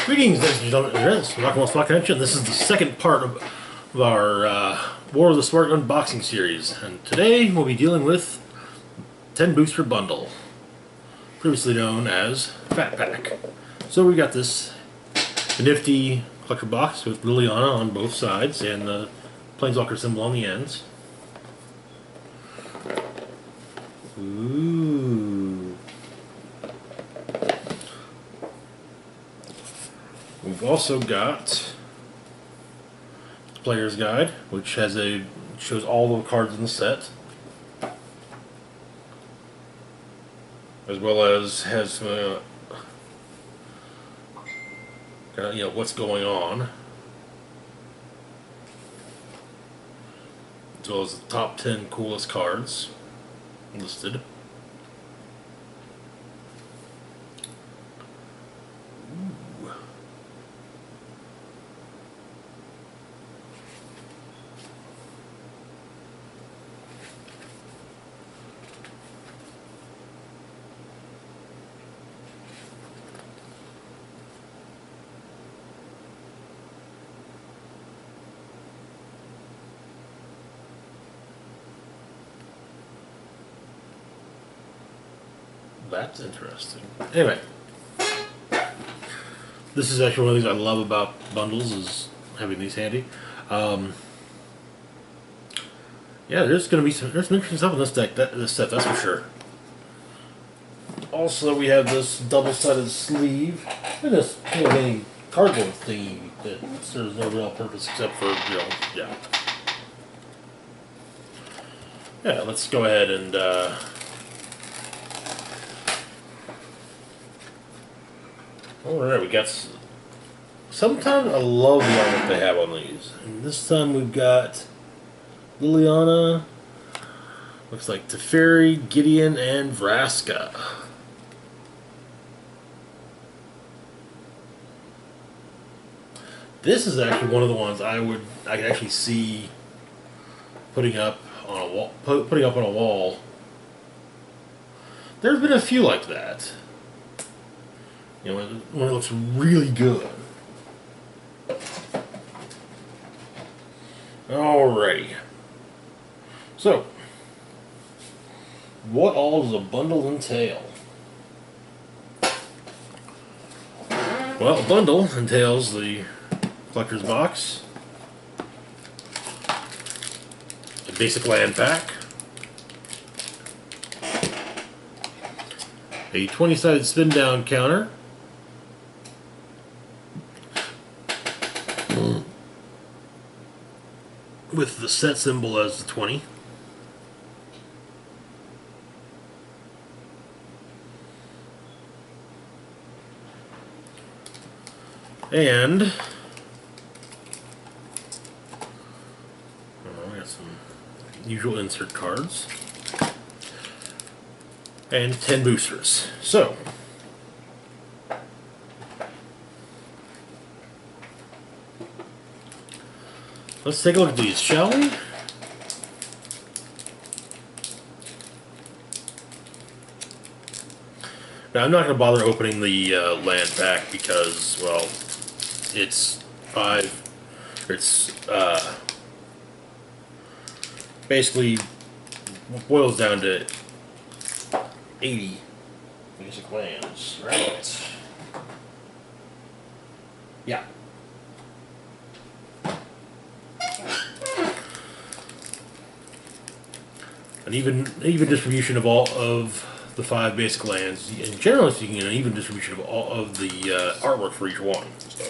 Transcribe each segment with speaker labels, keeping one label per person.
Speaker 1: Greetings, ladies and gentlemen. This is Rock'n'Roll Stock Connection. This is the second part of our War of the Smart unboxing series, and today we'll be dealing with 10 booster bundle, previously known as Fat Pack. So we got this nifty collector box with Liliana on both sides and the Planeswalker symbol on the ends. Ooh. We've also got the Player's Guide, which shows all the cards in the set, as well as has what's going on, as well as the top 10 coolest cards listed. That's interesting. Anyway, this is actually one of the things I love about bundles, is having these handy. Yeah, there's some interesting stuff in this deck, this set, that's for sure. Also, we have this double-sided sleeve and this any cardboard thingy that serves no real purpose except for, yeah. Yeah, let's go ahead and alright, we got. Sometimes I love the art they have on these. And this time we've got Liliana, looks like Teferi, Gideon, and Vraska. This is actually one of the ones I could actually see putting up on a wall. Putting up on a wall. There's been a few like that. You know, when it looks really good. Alrighty. So, what all does a bundle entail? Well, a bundle entails the collector's box, a basic land pack, a 20-sided spin down counter, with the set symbol as the 20. And we got some usual insert cards. And 10 boosters. So, let's take a look at these, shall we? Now, I'm not going to bother opening the land pack because, well, it's basically boils down to 80 basic lands, right? Yeah. An even distribution of all of the 5 basic lands, and generally speaking, an even distribution of all of the artwork for each one. So,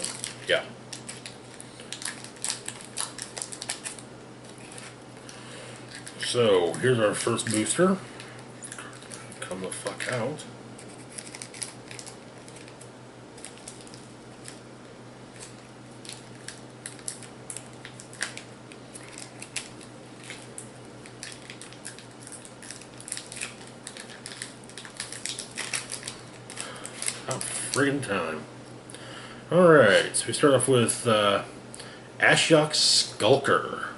Speaker 1: yeah. So here's our first booster. Come the fuck out. About friggin' time. Alright, so we start off with Ashiok Skulker.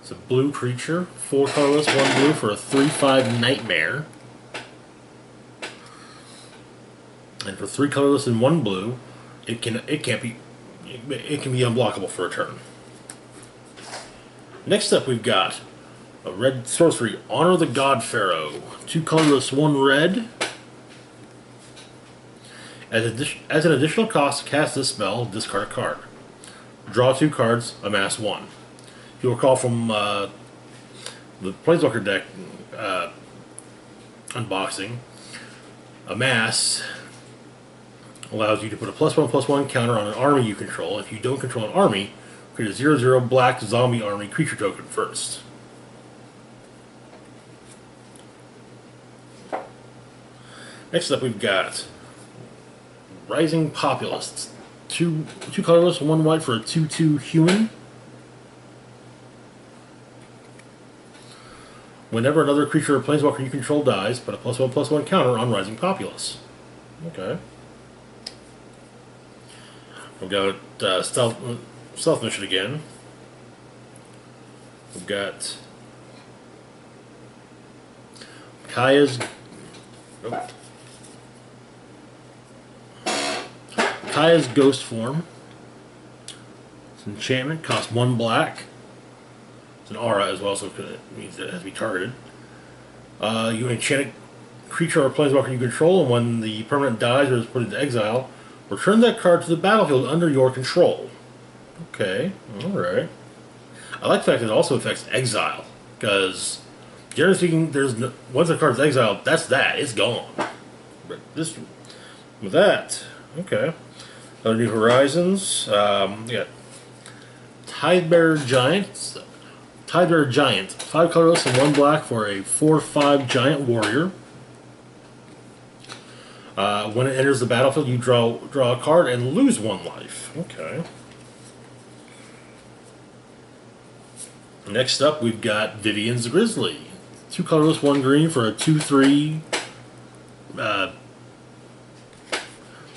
Speaker 1: It's a blue creature, 4 colorless, 1 blue for a 3/5 nightmare. And for 3 colorless and 1 blue, it can't be it can be unblockable for a turn. Next up, we've got a red sorcery, Honor the God Pharaoh. 2 colorless, 1 red. As an additional cost to cast this spell, discard a card. Draw 2 cards, amass 1. If you'll recall from the Planeswalker deck unboxing, amass allows you to put a +1/+1 counter on an army you control. If you don't control an army, create a 0/0 black zombie army creature token first. Next up, we've got Rising Populists. 2 colorless, 1 white for a 2/2 human. Whenever another creature or planeswalker you control dies, put a +1/+1 counter on Rising Populace. Okay. We've got stealth mission again. We've got Kaya's Ghost Form. It's an enchantment, costs 1 black. It's an aura as well, so it means it has to be targeted. You enchant a creature or planeswalker you control, and when the permanent dies or is put into exile, return that card to the battlefield under your control. Okay, alright. I like the fact that it also affects exile, because generally speaking, once a card's exiled, that's that. It's gone. But with that, okay. Other New Horizons. We got Tidebearer Giant. Tidebearer Giant. 5 colorless and 1 black for a 4/5 giant warrior. When it enters the battlefield, you draw a card and lose 1 life. Okay. Next up, we've got Vivian's Grizzly. 2 colorless, 1 green for a 2/3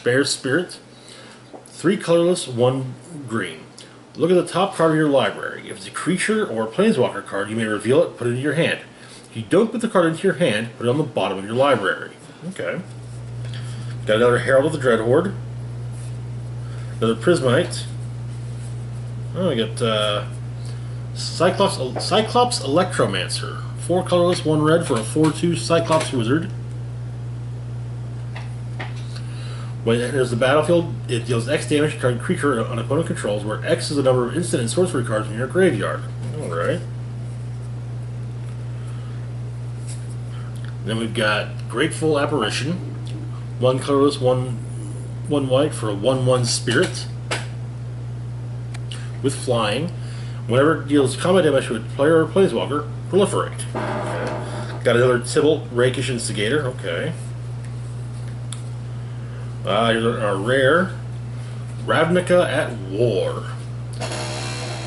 Speaker 1: Bear Spirit. 3 colorless, 1 green. Look at the top card of your library. If it's a creature or a planeswalker card, you may reveal it, put it into your hand. If you don't put the card into your hand, put it on the bottom of your library. Okay. Got another Herald of the Dreadhorde. Another Prismite. Oh, I got Cyclops Electromancer. 4 colorless, 1 red for a 4/2 Cyclops Wizard. When it enters the battlefield, it deals X damage to target creature an opponent controls, where X is the number of instant and sorcery cards in your graveyard. Alright. Then we've got Grateful Apparition. 1 colorless, 1 white for a 1/1 spirit. With flying. Whenever it deals combat damage to a player or planeswalker, proliferate. Okay. Got another Tibalt Rakish Instigator. Okay. Here's our rare Ravnica at War.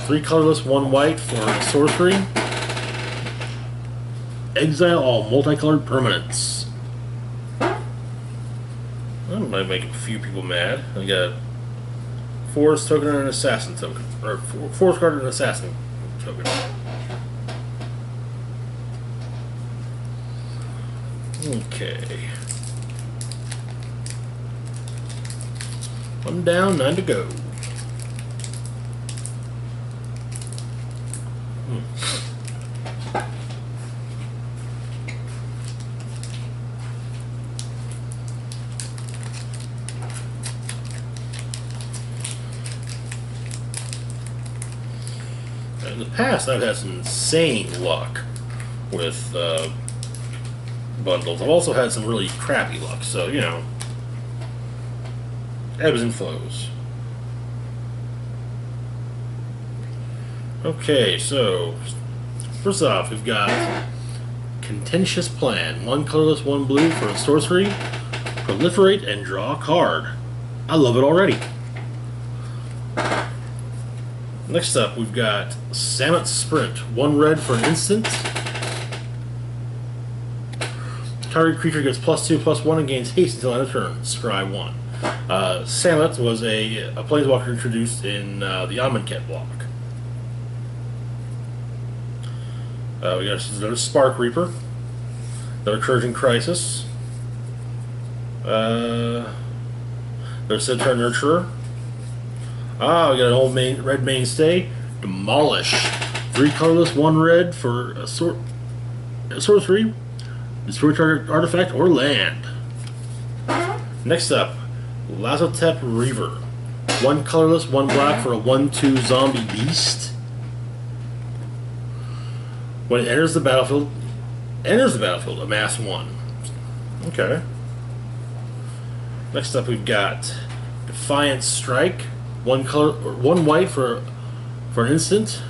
Speaker 1: 3 colorless, 1 white for sorcery. Exile all multicolored permanents. That might make a few people mad. I got a Forest token and an Assassin token. Or Forest card and an Assassin token. Okay. 1 down, 9 to go. In the past, I've had some insane luck with bundles. I've also had some really crappy luck, so, you know, ebbs and flows. Okay, so first off, we've got Contentious Plan. 1 colorless, 1 blue for a sorcery. Proliferate and draw a card. I love it already. Next up, we've got Samet Sprint. 1 red for an instant. Target creature gets +2/+1 and gains haste until end of turn. Scry 1. Samet was a planeswalker introduced in the Amonkhet block. We got another Spark Reaper. Another Recursion Crisis. There's Centaur Nurturer. Ah, we got an old red mainstay. Demolish. 3 colorless, 1 red for a sorcery. Destroy target artifact or land. Next up, Lazotep Reaver. 1 colorless, 1 black for a 1/2 zombie beast. When it enters the battlefield, amass 1. Okay. Next up, we've got Defiant Strike. 1 white for an instant.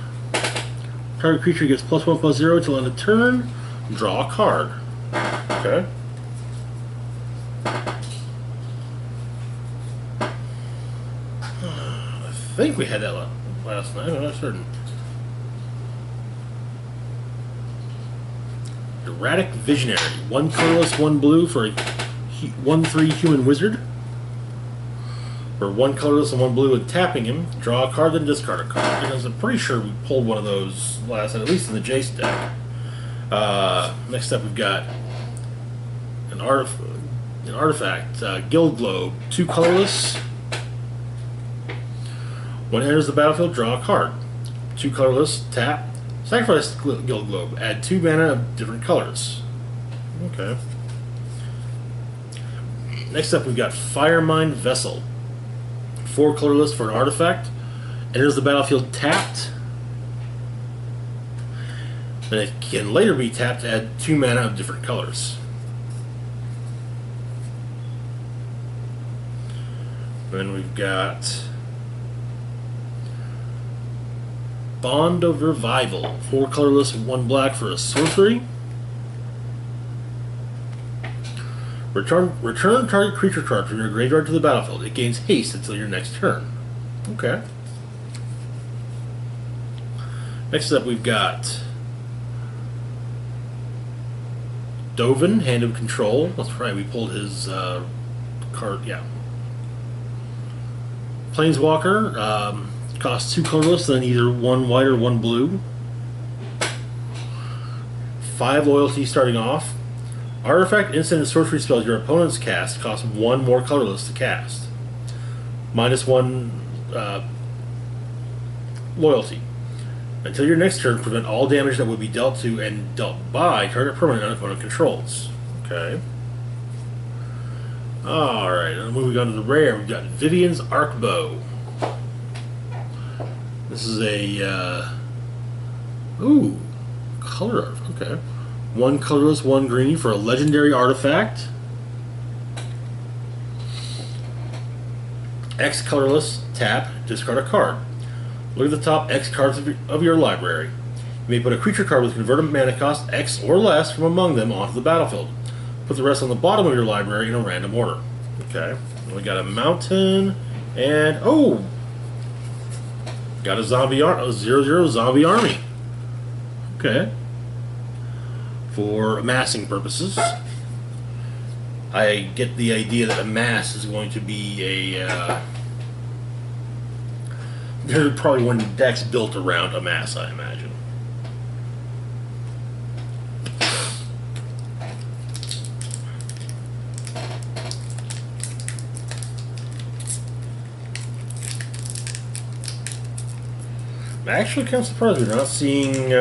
Speaker 1: Target creature gets +1/+0 till end of turn. Draw a card. Okay. I think we had that last night. I'm not certain. Erratic Visionary. 1 colorless, 1 blue for a 1/3 human wizard. For 1 colorless and 1 blue and tapping him, draw a card, then discard a card. Because I'm pretty sure we pulled one of those last night, at least in the Jace deck. Next up, we've got an artifact, Guild Globe. 2 colorless. When it enters the battlefield, draw a card. 2 colorless, tap, sacrifice Guild Globe. Add 2 mana of different colors. Okay. Next up, we've got Firemind Vessel. 4 colorless for an artifact. Enters the battlefield tapped. Then it can later be tapped to add 2 mana of different colors. Then we've got Bond of Revival. 4 colorless, 1 black for a sorcery. Return target creature card from your graveyard to the battlefield. It gains haste until your next turn. Okay. Next up, we've got Dovin, Hand of Control. That's right, we pulled his card. Yeah. Planeswalker. Costs 2 colorless, then either 1 white or 1 blue. 5 loyalty starting off. Artifact, instant, and sorcery spells your opponent's cast cost 1 more colorless to cast. -1 loyalty. Until your next turn, prevent all damage that would be dealt to and dealt by target permanent an opponent controls. Okay. Alright, and moving on to the rare, we've got Vivian's Arcbow. This is a, ooh, color, okay. 1 colorless, 1 green for a legendary artifact. X colorless, tap, discard a card. Look at the top X cards of your library. You may put a creature card with converted mana cost X or less from among them onto the battlefield. Put the rest on the bottom of your library in a random order. Okay, we got a mountain, and oh, got a zombie 0/0 zombie army. Okay. For amassing purposes. I get the idea that amass is going to be a there's probably one deck's built around amass, I imagine. I'm actually kind of surprised we're not seeing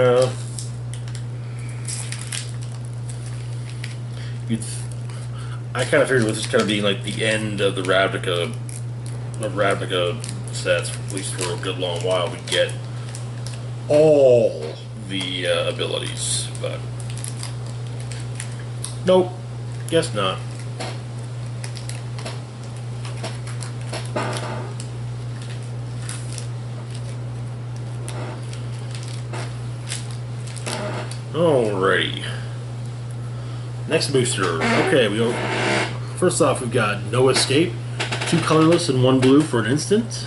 Speaker 1: I kind of figured with this kind of being like the end of the Ravnica sets, at least for a good long while, we get all the abilities, but nope, guess not. Alrighty. Next booster. Okay, we go. First off, we've got No Escape. 2 colorless and 1 blue for an instant.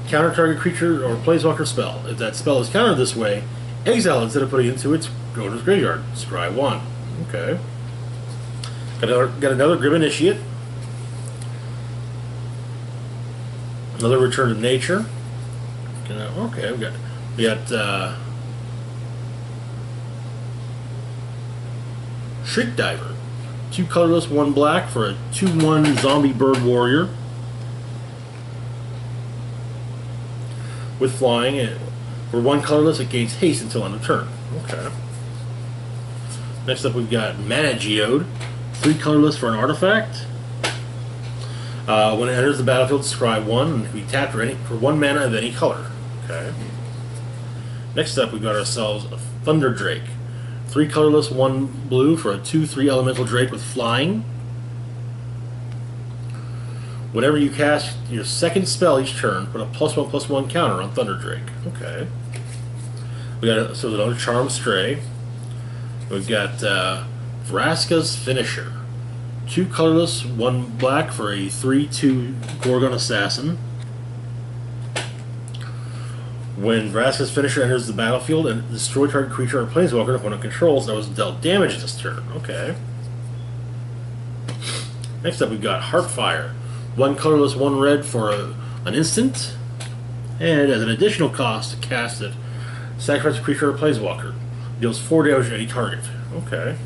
Speaker 1: Counter target creature or planeswalker spell. If that spell is countered this way, exile instead of putting it into its owner's graveyard. Scry 1. Okay. Got another Grim Initiate. Another Return to Nature. Okay, we got Shriek Diver. 2 colorless, 1 black for a 2/1 zombie bird warrior. with flying. And for 1 colorless, it gains haste until end of turn. Okay. Next up, we've got Mana Geode. 3 colorless for an artifact. When it enters the battlefield, scry 1 and be tapped for 1 mana of any color. Okay. Next up, we've got ourselves a Thunder Drake. 3 colorless, 1 blue for a 2/3 elemental drake with flying. Whenever you cast your second spell each turn, put a +1/+1 counter on Thunder Drake. Okay. We got another Charmed Stray. We've got Vraska's Finisher. 2 colorless, 1 black for a 3/2 Gorgon Assassin. When Vraska's Finisher enters the battlefield and destroy target creature or planeswalker opponent controls that was dealt damage this turn. Okay. Next up, we've got Heartfire. 1 colorless, 1 red for an instant. And as an additional cost to cast it, sacrifice a creature or planeswalker. Deals 4 damage to any target. Okay.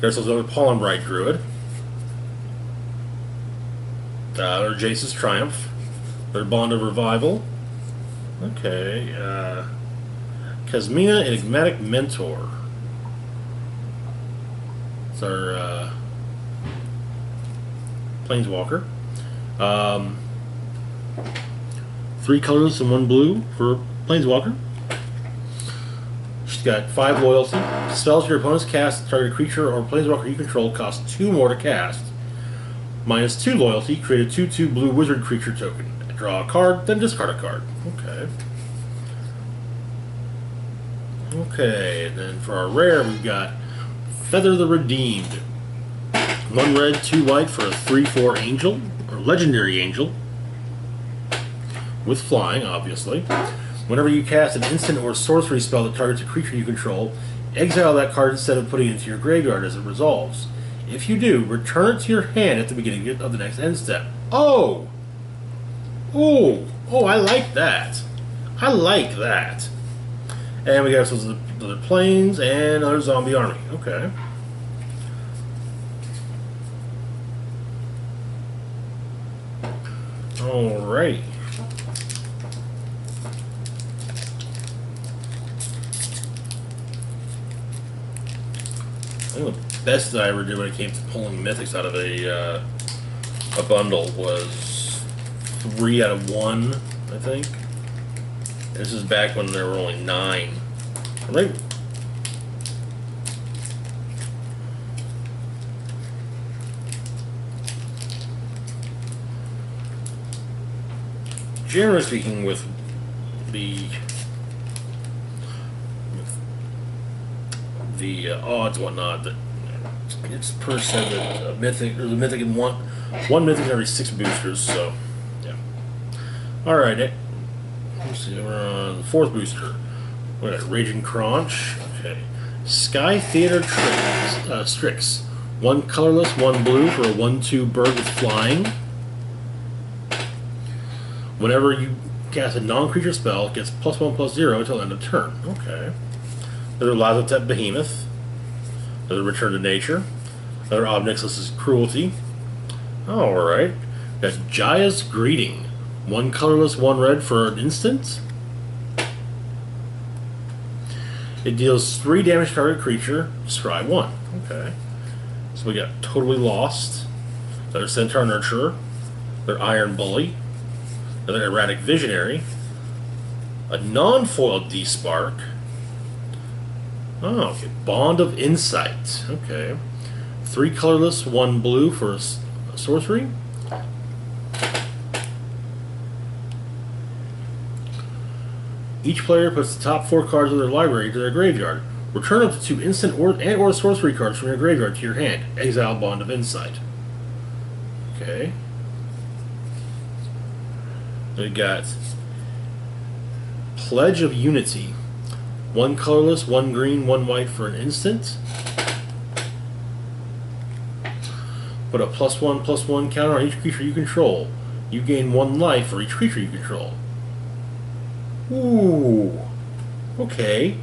Speaker 1: There's another Pollen Bright Druid. Or Jace's Triumph. Their Bond of Revival. Okay. Kasmina, Enigmatic Mentor. It's our Planeswalker. 3 colors and 1 blue for Planeswalker. She's got 5 loyalty. Spells your opponent's cast, target creature or Planeswalker you control cost 2 more to cast. -2 loyalty, create a 2/2 blue wizard creature token. Draw a card, then discard a card. Okay. Okay, and then for our rare, we've got Feather the Redeemed. 1 red, 2 white for a 3/4 angel, or legendary angel. With flying, obviously. Whenever you cast an instant or sorcery spell that targets a creature you control, exile that card instead of putting it into your graveyard as it resolves. If you do, return it to your hand at the beginning of the next end step. Oh! Oh! Oh, I like that. I like that. And we got some other planes and another zombie army. Okay. Alright. I think the best that I ever did when it came to pulling mythics out of a bundle was 3 out of 1, I think. And this is back when there were only 9. Right? Generally speaking, with the odds and whatnot, that it's per se that a mythic, there's a mythic in one mythic every 6 boosters. So yeah. All right. Let's see. We're on the 4th booster. We got Raging Crunch. Okay. Sky Theater Strix. 1 colorless, 1 blue for a 1/2 bird with flying. Whenever you cast a non-creature spell, it gets +1/+0 until end of turn. Okay. Another Lazotep Behemoth. Another Return to Nature. Another Ob Nixilis' Cruelty. Alright. Got Jaya's Greeting. 1 colorless, 1 red for an instant. It deals 3 damage to target creature. Scry 1. Okay. So we got Totally Lost. Another Centaur Nurturer. Another Iron Bully. Another Erratic Visionary. A non-foil D-Spark. Oh, okay. Bond of Insight. Okay. 3 colorless, 1 blue for a sorcery. Each player puts the top 4 cards of their library to their graveyard. Return up to 2 instant or sorcery cards from your graveyard to your hand. Exile Bond of Insight. Okay. We got Pledge of Unity. 1 colorless, 1 green, 1 white for an instant. Put a +1/+1 counter on each creature you control. You gain 1 life for each creature you control. Ooh. Okay.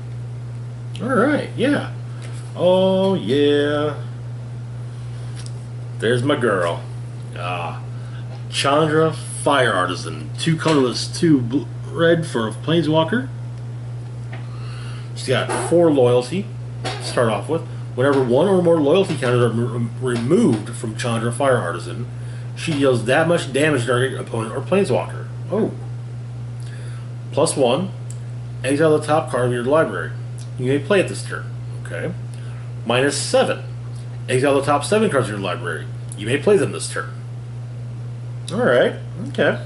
Speaker 1: Alright, yeah. Oh, yeah. There's my girl. Chandra Fire Artisan. 2 colorless, 2 red for a Planeswalker. She's got 4 loyalty to start off with. Whenever one or more loyalty counters are removed from Chandra Fire Artisan, she deals that much damage to target opponent or Planeswalker. Oh. +1. Exile the top card of your library. You may play it this turn. Okay. -7. Exile the top 7 cards of your library. You may play them this turn. Alright. Okay.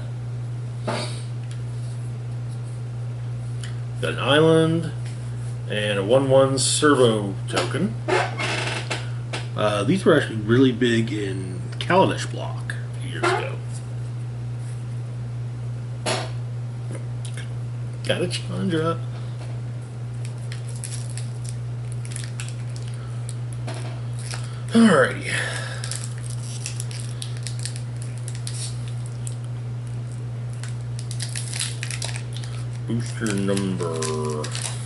Speaker 1: Got an island and a 1/1 servo token. These were actually really big in Kaladesh block a few years ago. Got a Chandra. Alrighty. Booster number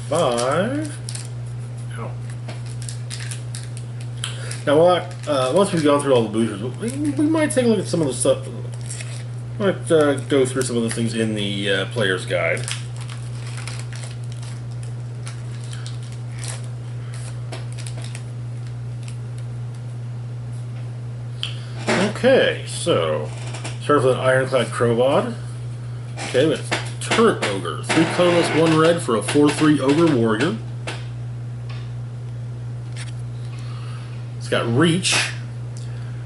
Speaker 1: 5. Ow. Now, once we've gone through all the boosters, we might take a look at some of the stuff. Might go through some of the things in the player's guide. Okay, so start with an Ironclad Crowbod. Okay, with Turret Ogre, 3 colorless, 1 red for a 4/3 Ogre Warrior. It's got Reach.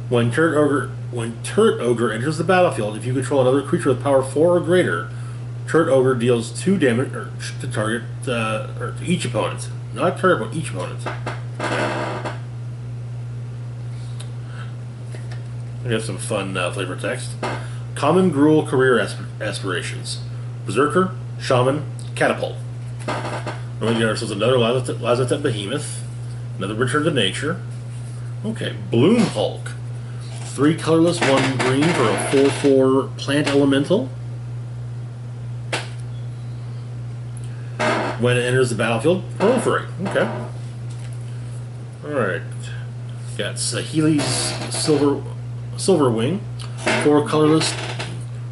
Speaker 1: When Turret Ogre enters the battlefield, if you control another creature with power 4 or greater, Turret Ogre deals 2 damage to target or to each opponent. Not target, but each opponent. We have some fun flavor text. Common Gruul career aspirations. Berserker, Shaman, Catapult. We're going to get ourselves another Lazotep Behemoth. Another Return to Nature. Okay, Bloom Hulk. 3 colorless, 1 green for a 4/4 Plant Elemental. When it enters the battlefield, proliferate. Okay. Alright. Got Saheeli's Silverwing. 4 colorless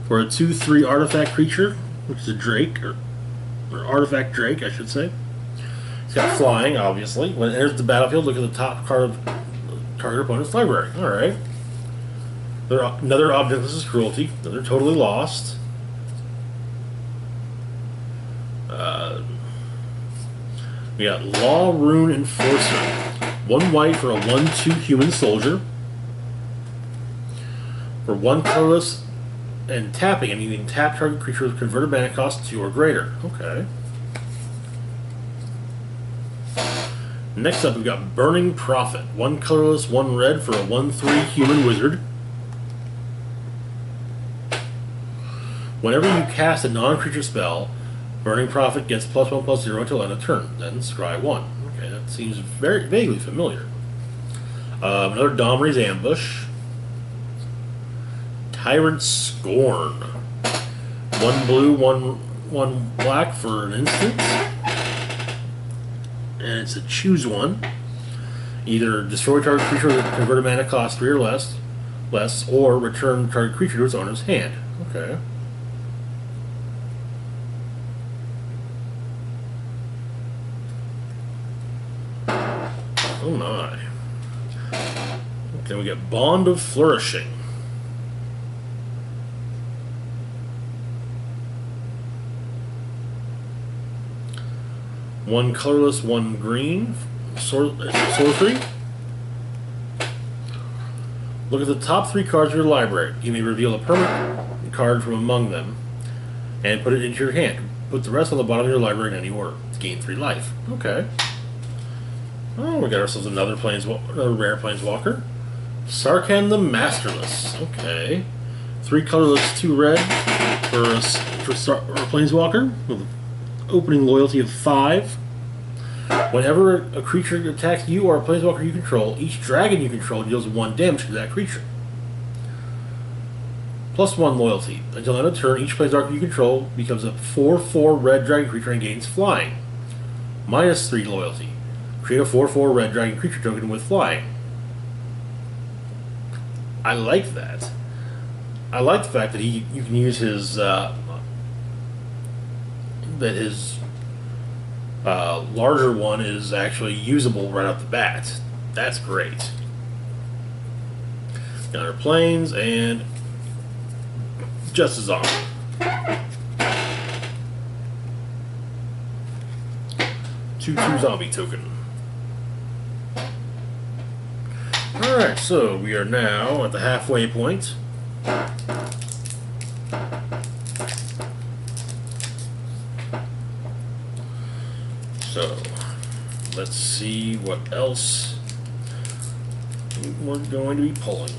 Speaker 1: for a 2/3 artifact creature, which is a Drake, or artifact Drake, I should say. It's got flying, obviously. When it enters the battlefield, look at the top card of target opponent's library. Alright. Another Objectless Cruelty. Another Totally Lost. We got Law Rune Enforcer. 1 white for a 1/2 human soldier. For 1 colorless and tapping, and you can tap target creature with converted mana cost 2 or greater. Okay. Next up, we've got Burning Prophet. 1 colorless, 1 red for a 1/3 human wizard. Whenever you cast a non-creature spell, Burning Prophet gets +1/+0 until end of turn. Then scry 1. Okay, that seems very vaguely familiar. Another Domri's Ambush. Tyrant Scorn. 1 blue, 1 black for an instant. And it's a choose one. Either destroy target creature with converted mana cost 3 or less, or return target creature to its owner's hand. Okay. Oh my. Okay, we get Bond of Flourishing. One colorless, 1 green. Sorcery. Look at the top 3 cards of your library. You may reveal a permanent card from among them and put it into your hand. Put the rest on the bottom of your library in any order. Gain 3 life. Okay. Oh, we got ourselves another rare Planeswalker. Sarkhan the Masterless. Okay. 3 colorless, 2 red for a Planeswalker with opening loyalty of 5. Whenever a creature attacks you or a Planeswalker you control, each dragon you control deals 1 damage to that creature. +1 loyalty. Until end of turn, each Planeswalker you control becomes a 4/4 red dragon creature and gains flying. -3 loyalty. Create a 4/4 red dragon creature token with flying. I like that. I like the fact that you can use his that his larger one is actually usable right off the bat. That's great. Counter planes and just a zombie. 2/2 zombie token. Alright, so we are now at the halfway point. So, let's see what else we're going to be pulling.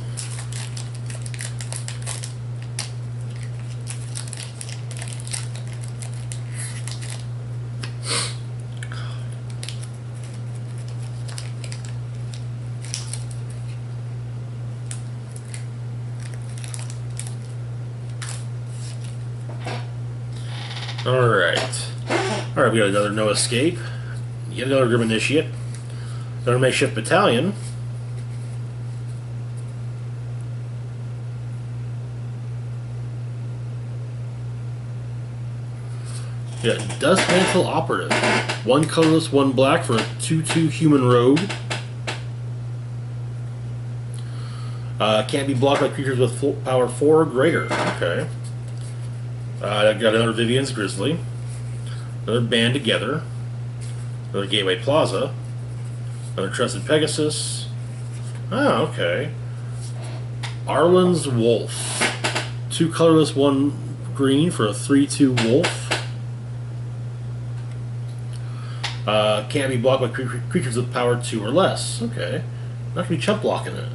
Speaker 1: Alright, we got another No Escape, yet another Grim Initiate, another Makeshift Battalion, we got Dustmantle Operative, 1 colorless, 1 black for a 2/2 human rogue. Can't be blocked by creatures with power 4 or greater. Okay. I've got another Vivian's Grizzly, another Band Together, another Gateway Plaza, another Trusted Pegasus. Oh, okay. Arlen's Wolf, 2 colorless, 1 green for a 3/2 wolf. Can't be blocked by creatures with power 2 or less. Okay. Not gonna be chump blocking it.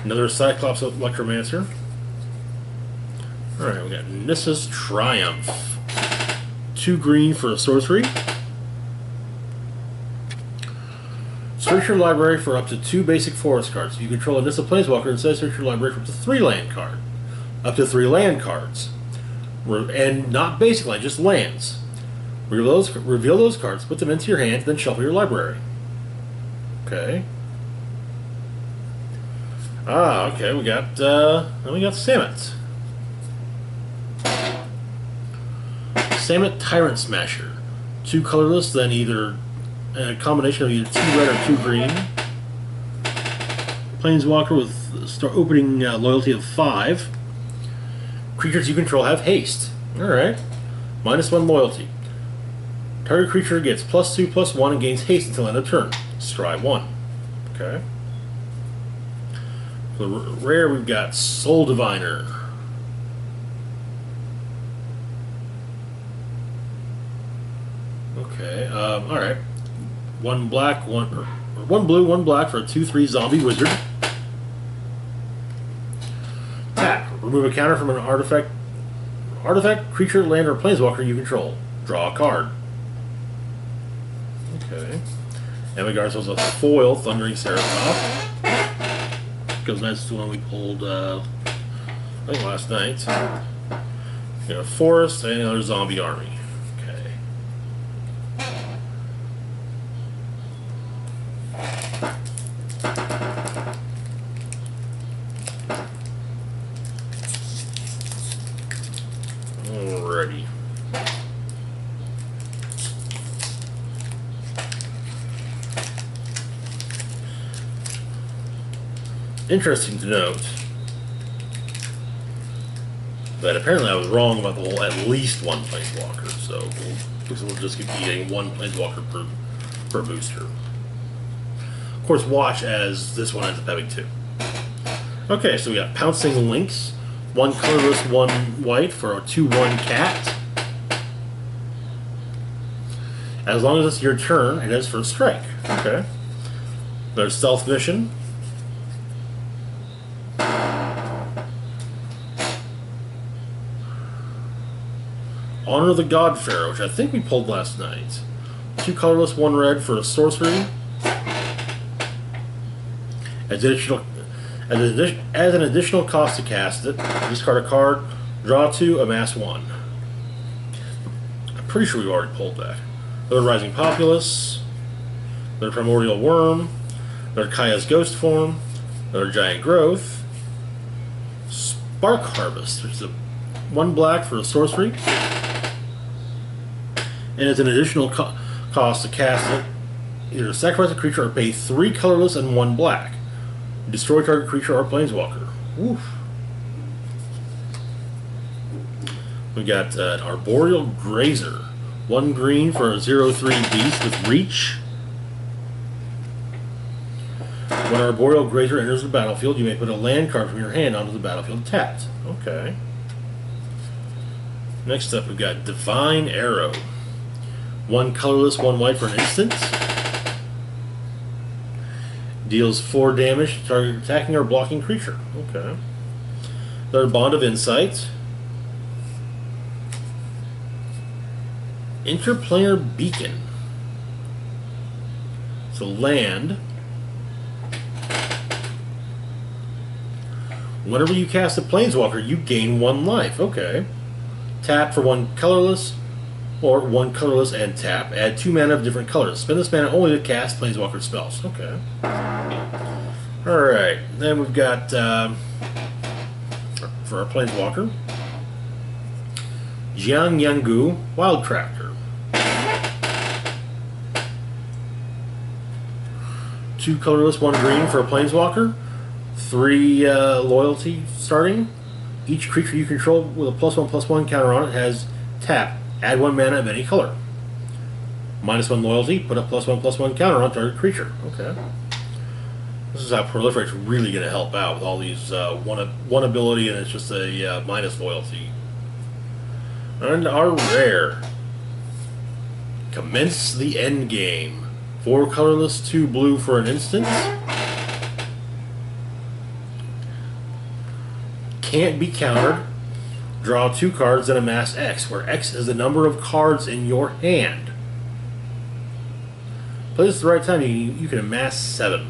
Speaker 1: Another Cyclops Electromancer. Alright, we got Nissa's Triumph. 2 green for a sorcery. Search your library for up to 2 basic forest cards. If you control a Nissa Planeswalker, instead search your library for up to 3 land cards. Up to 3 land cards. And not basic land, just lands. Reveal those cards, put them into your hand, then shuffle your library. Okay. Okay, we got Samut. Samut Tyrant Smasher. 2 colorless, then either a combination of either 2 red or 2 green. Planeswalker with opening loyalty of 5. Creatures you control have haste. Alright. -1 loyalty. Target creature gets +2/+1 and gains haste until end of turn. Scry 1. Okay. For the rare, we've got Soul Diviner. Okay, alright. 1 black, 1 blue, 1 black for a 2/3 zombie wizard. Tap. Remove a counter from an artifact, creature, land, or planeswalker you control. Draw a card. Okay. And we got ourselves a foil Thundering Ceratop. Goes nice to the one we pulled, I think last night. We got a forest and another zombie army. Alrighty. Interesting to note that apparently I was wrong about the whole at least 1 planeswalker, so we'll just keep getting 1 planeswalker per booster. Of course, watch as this one ends up having 2. Okay, so we got Pouncing Lynx, 1 colorless, 1 white for a 2/1 cat. As long as it's your turn, it has first strike. Okay. There's Stealth Mission. Honor the God Pharaoh, which I think we pulled last night. 2 colorless, 1 red for a sorcery. As an additional cost to cast it, discard a card, draw 2, amass 1. I'm pretty sure we already pulled that. Another Rising Populace, another Primordial Worm, another Kaya's Ghost Form, another Giant Growth, Spark Harvest, which is a one black for a sorcery. And it's an additional cost to cast it. Either sacrifice a creature or pay 3 colorless and 1 black. Destroy target creature or planeswalker. Oof. We got an Arboreal Grazer. 1 green for a 0/3 beast with reach. When Arboreal Grazer enters the battlefield, you may put a land card from your hand onto the battlefield tapped. Okay. Next up, we've got Divine Arrow. 1 colorless, 1 white for an instant. Deals 4 damage to target attacking or blocking creature. Okay. Another Bond of Insight. Interplanar Beacon. So land. Whenever you cast a planeswalker, you gain 1 life. Okay. Tap for 1 colorless, or 1 colorless and tap. Add 2 mana of different colors. Spend this mana only to cast planeswalker spells. Okay. Alright. Then we've got, for our planeswalker, Jiang Yangu Wildcrafter. 2 colorless, 1 green for a planeswalker. 3 loyalty starting. Each creature you control with a +1/+1 counter on it has tap. Add 1 mana of any color. -1 loyalty. Put a +1/+1 counter on target creature. Okay. This is how Proliferate's really going to help out with all these one ability, and it's just a minus loyalty. And our rare. Commence the end game. 4 colorless, 2 blue for an instant. Can't be countered. Draw 2 cards and amass X, where X is the number of cards in your hand. Play this at the right time, you can amass 7.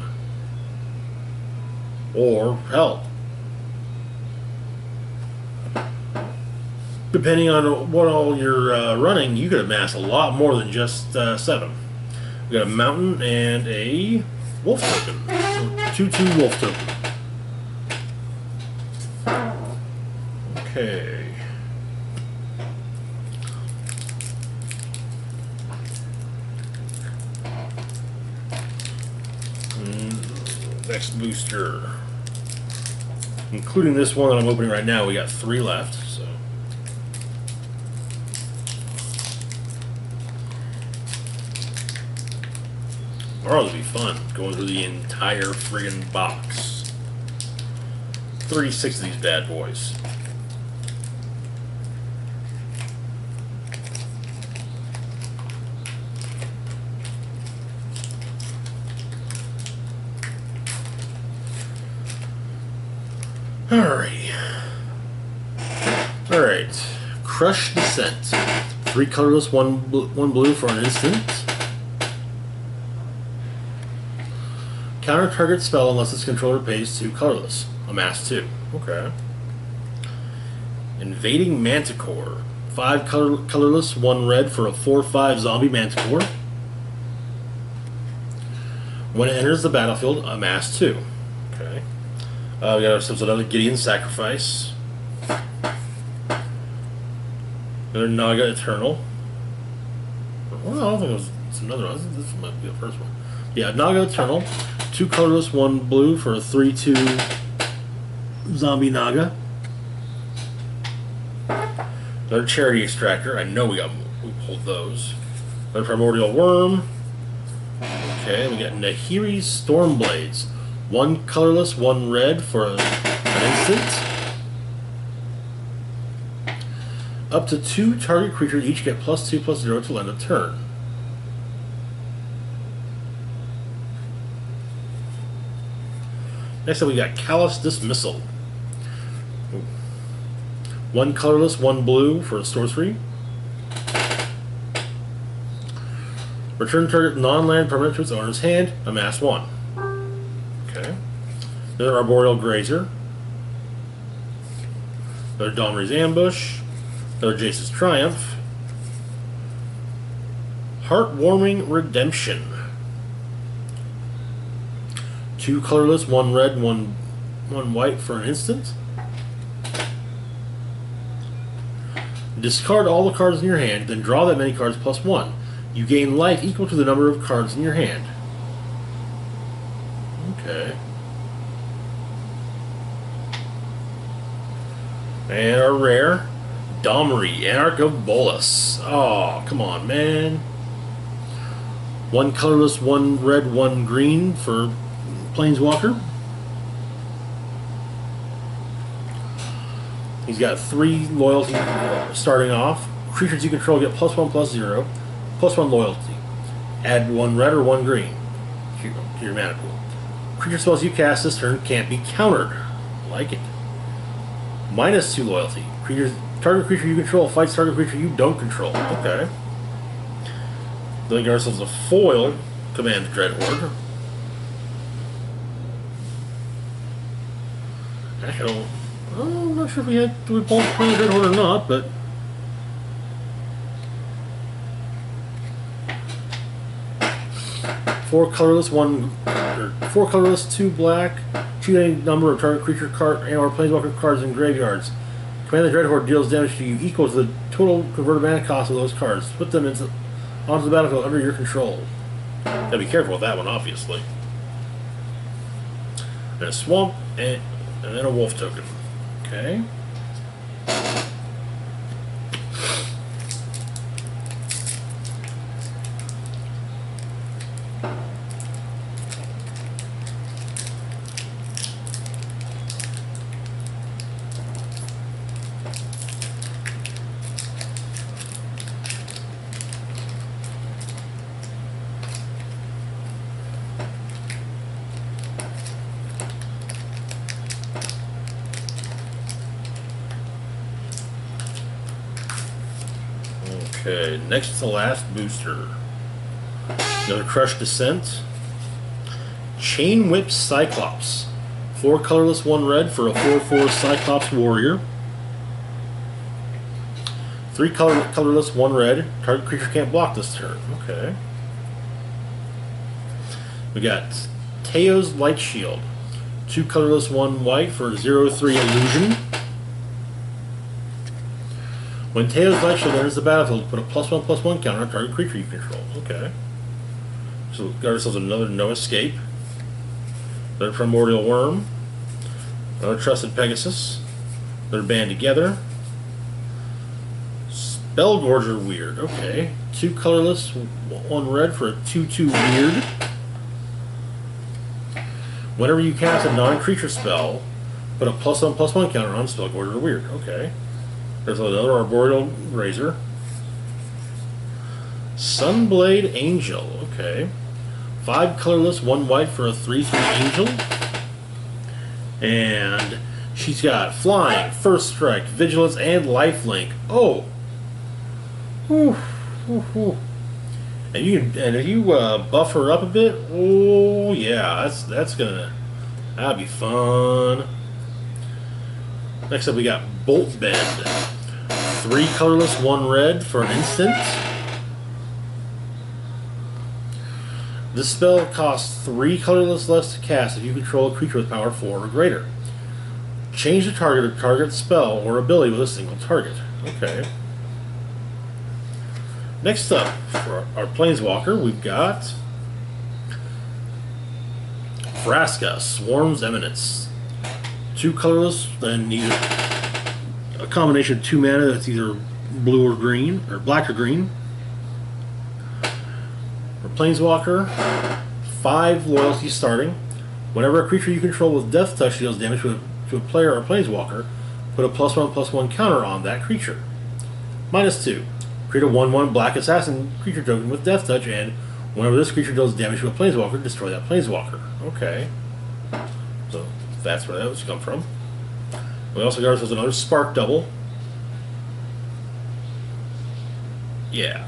Speaker 1: Or, hell, depending on what all you're running, you could amass a lot more than just 7. We got a mountain and a wolf token. So 2/2 wolf token. Okay. Next booster. Including this one that I'm opening right now, we got 3 left, so. Tomorrow will be fun, going through the entire friggin' box. 36 of these bad boys. Alright. Crush Descent. 3 colorless, 1 blue for an instant. Counter target spell unless its controller pays 2 colorless. Amass 2. Okay. Invading Manticore. 5 colorless, 1 red for a 4/5 zombie Manticore. When it enters the battlefield, amass 2. Okay. We got ourselves another Gideon Sacrifice. Another Naga Eternal. Well, I don't think it was another one. I think this might be the first one. Yeah, Naga Eternal. 2 colorless, 1 blue for a 3/2 zombie Naga. Another Charity Extractor. I know we pulled those. Another Primordial Worm. Okay, we got Nahiri's Stormblades. 1 colorless, 1 red for an instant. Up to 2 target creatures each get +2/+0 till end of turn. Next up we got Callous Dismissal. 1 colorless, 1 blue for a sorcery. Return target non-land permanent to its owner's hand, amass 1. Okay. Another Arboreal Grazer. Another Domri's Ambush. Another Jace's Triumph. Heartwarming Redemption. 2 colorless, 1 red, 1 white for an instant. Discard all the cards in your hand, then draw that many cards plus 1. You gain life equal to the number of cards in your hand. Okay. And our rare, Domri, Anarch of Bolas. Oh, come on, man. 1 colorless, 1 red, 1 green for Planeswalker. He's got 3 loyalty starting off. Creatures you control get +1/+0, +1 loyalty. Add 1 red or 1 green to your mana pool. Creature spells you cast this turn can't be countered. Like it. -2 loyalty. Target creature you control fights target creature you don't control. Okay. Then we got ourselves a foil Command Dreadhorde. Actually, I'm not sure if we pulled Command Dreadhorde or not, but 4 colorless, 4 colorless, 2 black. Choose any number of target creature card and/or Planeswalker cards in graveyards. Command the Dreadhorde deals damage to you equal to the total converted mana cost of those cards. Put them onto the battlefield under your control. Gotta be careful with that one, obviously. And a swamp and then a wolf token. Okay. Okay, next to last booster. Another Crush Descent. Chain Whip Cyclops. 4 colorless, 1 red for a 4/4 Cyclops Warrior. 3 colorless, 1 red. Target creature can't block this turn. Okay. We got Teo's Light Shield. 2 colorless, 1 white for 0/3 Illusion. When Teo's Light Shield enters the battlefield, put a +1/+1 counter on target creature you control. Okay. So we've got ourselves another No Escape. Another Primordial Worm. Another Trusted Pegasus. They're band together. Spellgorger Weird. Okay. 2 colorless, 1 red for a 2/2 weird. Whenever you cast a non-creature spell, put a +1/+1 counter on Spellgorger Weird. Okay. There's another Arboreal Razor. Sunblade Angel. Okay. 5 colorless, 1 white for a 3/3 Angel. And she's got Flying, First Strike, Vigilance, and Lifelink. Oh! Whew. Whew, whew. And if you buff her up a bit, oh yeah, that'd be fun. Next up we got Bolt Bend. 3 colorless, 1 red for an instant. This spell costs 3 colorless less to cast if you control a creature with power 4 or greater. Change the target of target spell or ability with a single target. Okay. Next up, for our Planeswalker, we've got Vraska, Swarm's Eminence. 2 colorless, then either a combination of 2 mana that's either blue or green, or black or green. For Planeswalker, 5 loyalty starting. Whenever a creature you control with Death Touch deals damage to a player or Planeswalker, put a +1/+1 counter on that creature. -2. Create a 1/1 black assassin creature token with Death Touch, and whenever this creature deals damage to a Planeswalker, destroy that Planeswalker. Okay. So that's where that was come from. We also got ourselves another Spark Double. Yeah.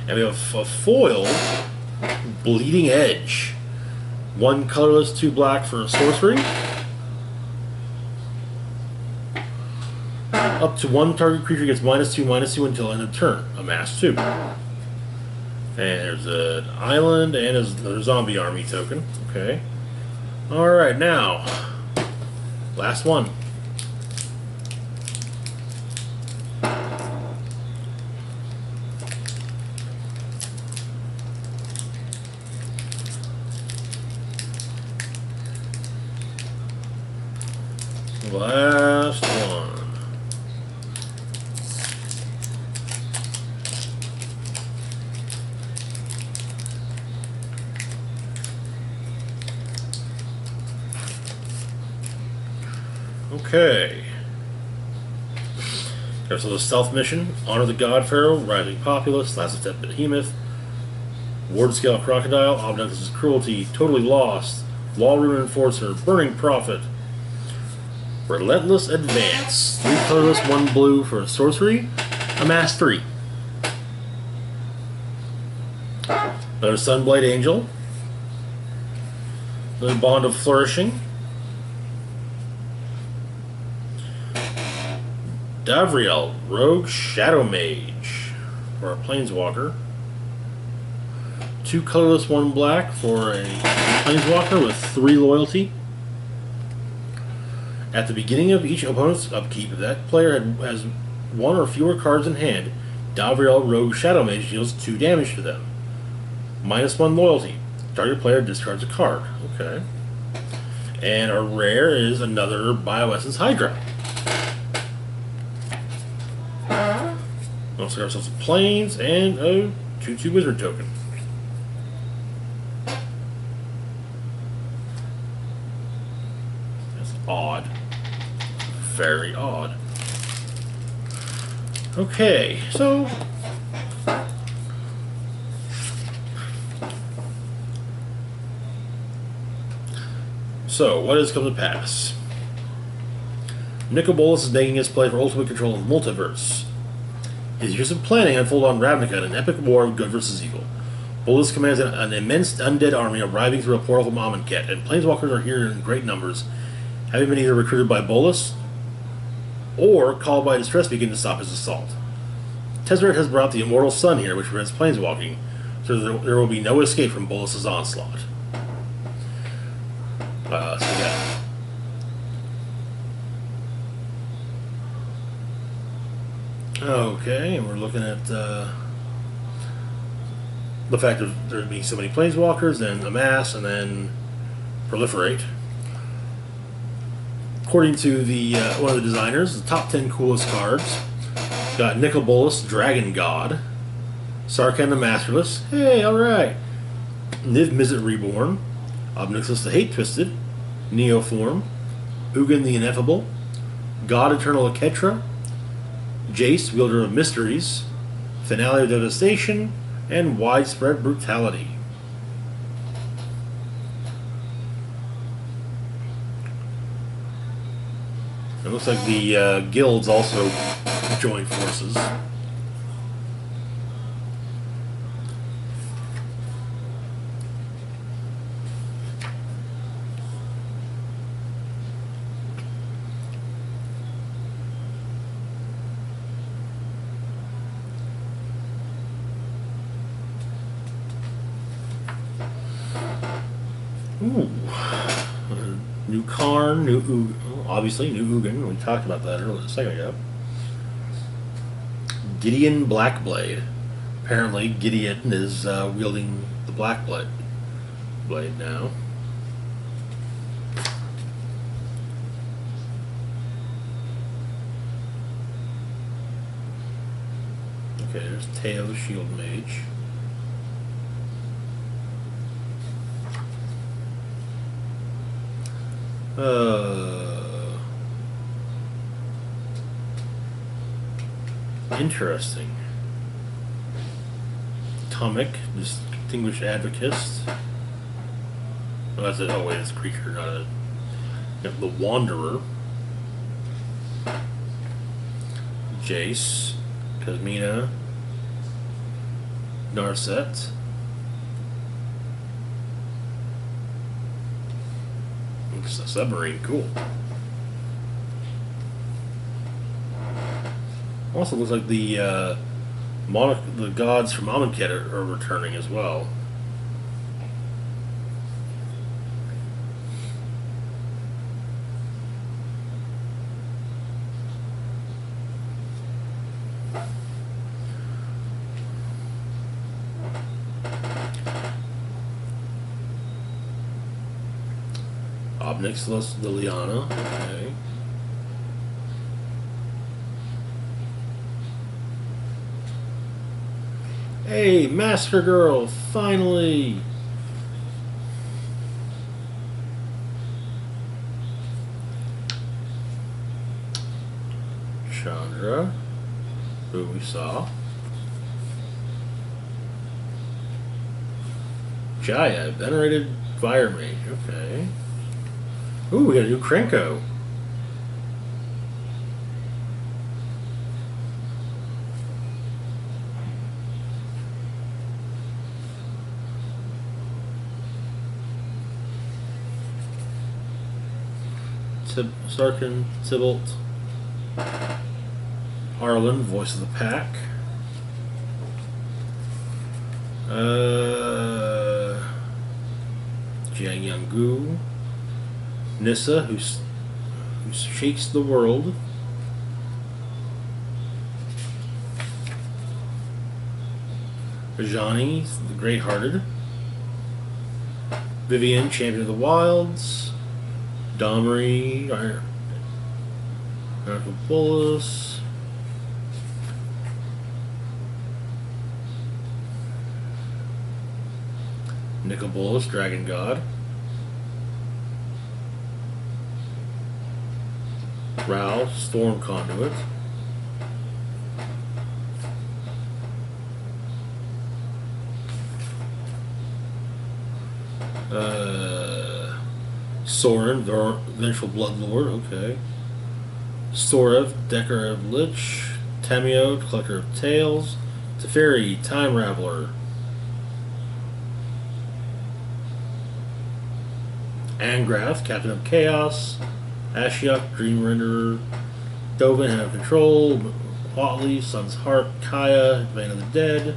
Speaker 1: And we have a foil Bleeding Edge. 1 colorless, 2 black for a sorcery. Up to 1 target creature gets -2/-2 until end of turn. Amass 2. And there's an island and a zombie army token. Okay. Alright, now, last one. Last one. Okay. So the stealth mission: Honor the God Pharaoh, Rising Populace, Last Step Behemoth, Ward Scale Crocodile, Obnexus' Cruelty, Totally Lost, Law Rune Enforcer, Burning Prophet, Relentless Advance, 3 colorless, 1 blue for a sorcery, amass 3. Another Sunblade Angel, another Bond of Flourishing, Davriel, Rogue Shadow Mage for a Planeswalker, 2 colorless, 1 black for a Planeswalker with 3 loyalty. At the beginning of each opponent's upkeep, if that player has 1 or fewer cards in hand, Davriel Rogue Shadow Mage deals 2 damage to them. -1 loyalty. Target player discards a card. Okay. And our rare is another Bioessence Hydra. Also got ourselves some planes and a 2/2 Wizard token. That's odd. Very odd. Okay, so what has come to pass? Nicol Bolas is making his play for ultimate control of the multiverse. His years of planning unfold on Ravnica in an epic war of good versus evil. Bolas commands an immense undead army arriving through a portal from Amonkhet, and Planeswalkers are here in great numbers, having been either recruited by Bolas or called by Distress Beacon to stop his assault. Tezzeret has brought the Immortal Sun here, which prevents Planeswalking, so there will be no escape from Bolas' onslaught. Okay, and we're looking at the fact of there being so many Planeswalkers, then amass, and then proliferate. According to the one of the designers, the top 10 coolest cards got Nicol Bolas, Dragon God, Sarkhan the Masterless, hey, alright, Niv Mizzet Reborn, Obnixis the Hate Twisted, Neoform, Ugin the Ineffable, God Eternal Aketra, Jace, Wielder of Mysteries, Finale of Devastation, and Widespread Brutality. It looks like the guilds also joined forces. Ooh. New Karn, obviously, new Ugin. We talked about that earlier, a second ago. Gideon Blackblade. Apparently, Gideon is wielding the Blackblade now. Okay, there's Teo, the Shield Mage. Interesting. Tomic, Distinguished Advocist. Oh, that's it. Oh, wait, it's a creature, not a. Yep, the Wanderer. Jace. Kasmina. Narset. It's a submarine, cool. Also looks like the gods from Amonkhet are returning as well. Obnixilus Liliana, okay. Hey, Master Girl, finally! Chandra, who we saw. Jaya, venerated fire mage. Okay. Ooh, we got a new Krenko. Sarkin, Tybalt, Arlen, voice of the pack. Jiang Yang-gu, Nissa, who shakes the world. Ajani, the Great-Hearted. Vivian, Champion of the Wilds. Domri, Archibulus. Nicobolus, Dragon God. Ralph, Storm Conduit. Soren, Vengeful Bloodlord, okay. Sorev, Decker of Lich. Tamiyo, Collector of Tales. Teferi, Time Raveler. Angrath, Captain of Chaos. Ashiok, Dream Renderer. Dovin, Hand of Control. Watley, Sun's Heart. Kaya, Vein of the Dead.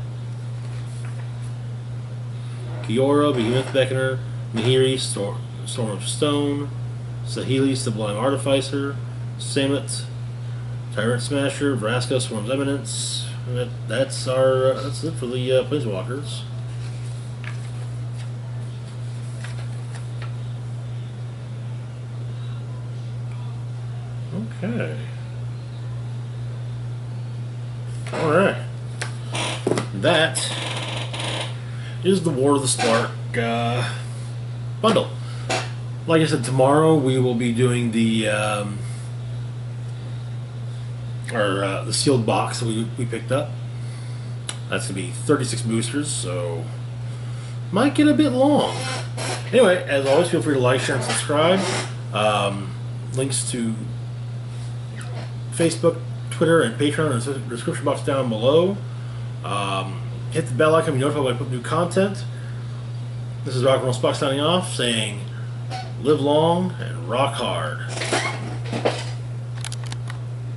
Speaker 1: Kiora, Behemoth Beckoner. Nahiri, Storm of Stone. Sahili, Sublime Artificer. Samet, Tyrant Smasher. Vraska, Swarm's Eminence. That's it for the Planeswalkers. Okay. Alright. That is the War of the Spark bundle. Like I said, tomorrow we will be doing the the sealed box that we picked up. That's going to be 36 boosters, so might get a bit long. Anyway, as always, feel free to like, share, and subscribe. Links to Facebook, Twitter, and Patreon in the description box down below. Hit the bell icon to be notified when I put new content. This is Rock and Roll Spock signing off, saying live long and rock hard.